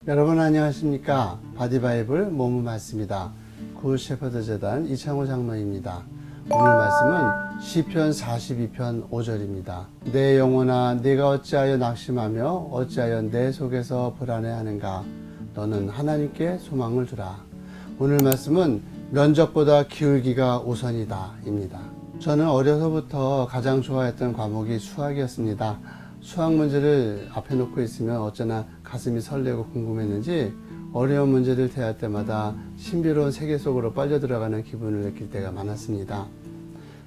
여러분 안녕하십니까? 바디바이블 몸은 말씀이다. 굿 셰퍼드 재단 이창호 장로입니다. 오늘 말씀은 시편 42편 5절입니다. 내 영혼아 네가 어찌하여 낙심하며 어찌하여 내 속에서 불안해하는가? 너는 하나님께 소망을 두라. 오늘 말씀은 면접보다 기울기가 우선이다 입니다. 저는 어려서부터 가장 좋아했던 과목이 수학이었습니다. 수학 문제를 앞에 놓고 있으면 어쩌나 가슴이 설레고 궁금했는지 어려운 문제를 대할 때마다 신비로운 세계 속으로 빨려 들어가는 기분을 느낄 때가 많았습니다.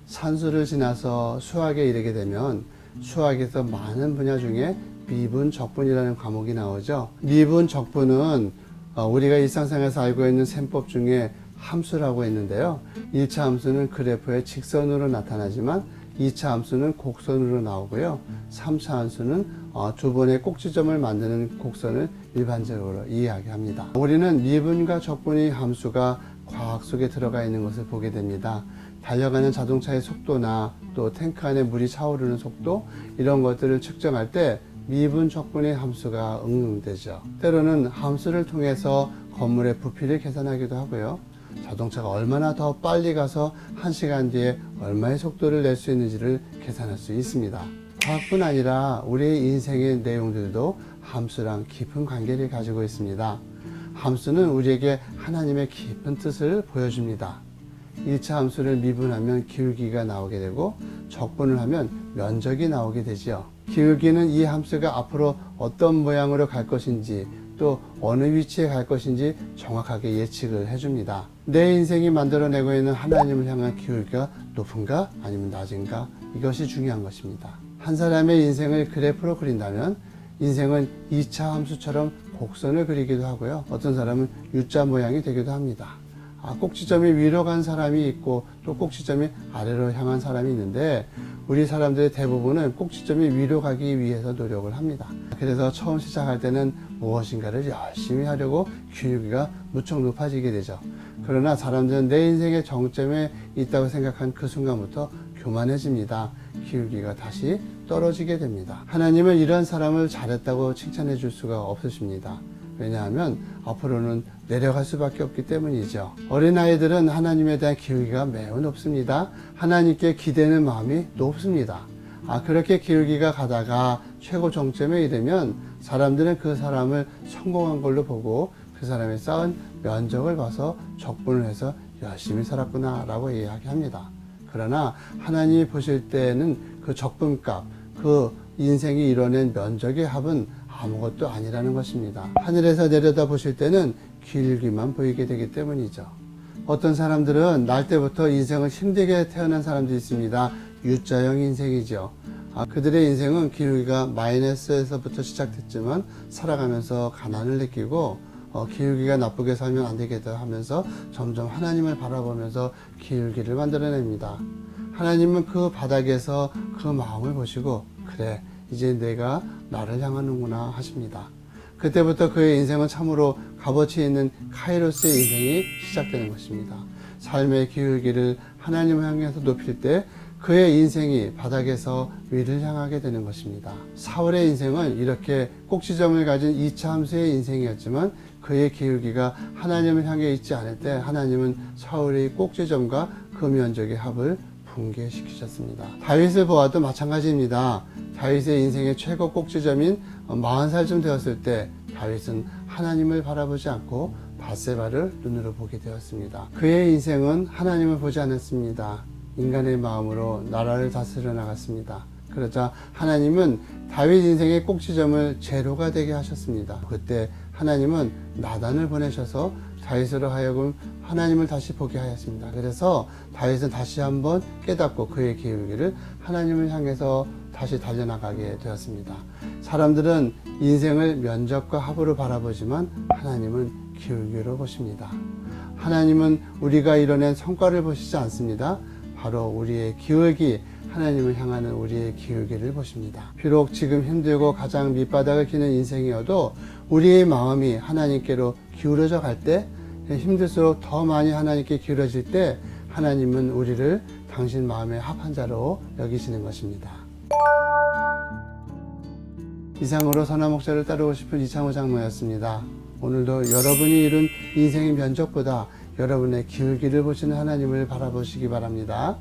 산수를 지나서 수학에 이르게 되면 수학에서 많은 분야 중에 미분, 적분이라는 과목이 나오죠. 미분, 적분은 우리가 일상생활에서 알고 있는 셈법 중에 함수라고 했는데요. 1차 함수는 그래프의 직선으로 나타나지만 2차 함수는 곡선으로 나오고요. 3차 함수는 두 번의 꼭지점을 만드는 곡선을 일반적으로 이야기합니다. 우리는 미분과 적분의 함수가 과학 속에 들어가 있는 것을 보게 됩니다. 달려가는 자동차의 속도나 또 탱크 안에 물이 차오르는 속도, 이런 것들을 측정할 때 미분, 적분의 함수가 응용되죠. 때로는 함수를 통해서 건물의 부피를 계산하기도 하고요. 자동차가 얼마나 더 빨리 가서 1시간 뒤에 얼마의 속도를 낼 수 있는지를 계산할 수 있습니다. 과학뿐 아니라 우리의 인생의 내용들도 함수랑 깊은 관계를 가지고 있습니다. 함수는 우리에게 하나님의 깊은 뜻을 보여줍니다. 1차 함수를 미분하면 기울기가 나오게 되고 적분을 하면 면적이 나오게 되죠. 기울기는 이 함수가 앞으로 어떤 모양으로 갈 것인지 또 어느 위치에 갈 것인지 정확하게 예측을 해줍니다. 내 인생이 만들어내고 있는 하나님을 향한 기울기가 높은가 아니면 낮은가, 이것이 중요한 것입니다. 한 사람의 인생을 그래프로 그린다면 인생은 2차 함수처럼 곡선을 그리기도 하고요. 어떤 사람은 U자 모양이 되기도 합니다. 꼭지점이 위로 간 사람이 있고 또 꼭지점이 아래로 향한 사람이 있는데 우리 사람들의 대부분은 꼭지점이 위로 가기 위해서 노력을 합니다. 그래서 처음 시작할 때는 무엇인가를 열심히 하려고 기울기가 무척 높아지게 되죠. 그러나 사람들은 내 인생의 정점에 있다고 생각한 그 순간부터 교만해집니다. 기울기가 다시 떨어지게 됩니다. 하나님은 이런 사람을 잘했다고 칭찬해 줄 수가 없으십니다. 왜냐하면 앞으로는 내려갈 수밖에 없기 때문이죠. 어린아이들은 하나님에 대한 기울기가 매우 높습니다. 하나님께 기대는 마음이 높습니다. 그렇게 기울기가 가다가 최고 정점에 이르면 사람들은 그 사람을 성공한 걸로 보고 그 사람이 쌓은 면적을 봐서 적분을 해서 열심히 살았구나 라고 이야기합니다. 그러나 하나님이 보실 때는 그 적분값, 그 인생이 이뤄낸 면적의 합은 아무것도 아니라는 것입니다. 하늘에서 내려다 보실 때는 기울기만 보이게 되기 때문이죠. 어떤 사람들은 날 때부터 인생을 힘들게 태어난 사람들이 있습니다. U자형 인생이죠. 그들의 인생은 기울기가 마이너스에서부터 시작됐지만 살아가면서 가난을 느끼고 기울기가 나쁘게 살면 안 되겠다 하면서 점점 하나님을 바라보면서 기울기를 만들어냅니다. 하나님은 그 바닥에서 그 마음을 보시고 그래, 이제 내가 나를 향하는구나 하십니다. 그때부터 그의 인생은 참으로 값어치 있는 카이로스의 인생이 시작되는 것입니다. 삶의 기울기를 하나님을 향해서 높일 때 그의 인생이 바닥에서 위를 향하게 되는 것입니다. 사울의 인생은 이렇게 꼭지점을 가진 2차 함수의 인생이었지만 그의 기울기가 하나님을 향해 있지 않을 때 하나님은 사울의 꼭지점과 그 면적의 합을 붕괴시키셨습니다. 다윗을 보아도 마찬가지입니다. 다윗의 인생의 최고 꼭지점인 40살쯤 되었을 때 다윗은 하나님을 바라보지 않고 밧세바를 눈으로 보게 되었습니다. 그의 인생은 하나님을 보지 않았습니다. 인간의 마음으로 나라를 다스려 나갔습니다. 그러자 하나님은 다윗 인생의 꼭지점을 제로가 되게 하셨습니다. 그때 하나님은 나단을 보내셔서 다윗으로 하여금 하나님을 다시 보게 하였습니다. 그래서 다윗은 다시 한번 깨닫고 그의 기울기를 하나님을 향해서 다시 달려나가게 되었습니다. 사람들은 인생을 면적과 합으로 바라보지만 하나님은 기울기로 보십니다. 하나님은 우리가 이뤄낸 성과를 보시지 않습니다. 바로 우리의 기울기, 하나님을 향하는 우리의 기울기를 보십니다. 비록 지금 힘들고 가장 밑바닥을 기는 인생이어도 우리의 마음이 하나님께로 기울어져 갈 때, 힘들수록 더 많이 하나님께 기울어질 때 하나님은 우리를 당신 마음의 합한 자로 여기시는 것입니다. 이상으로 선한 목자를 따르고 싶은 이창호 장로였습니다. 오늘도 여러분이 이룬 인생의 면적보다 여러분의 기울기를 보시는 하나님을 바라보시기 바랍니다.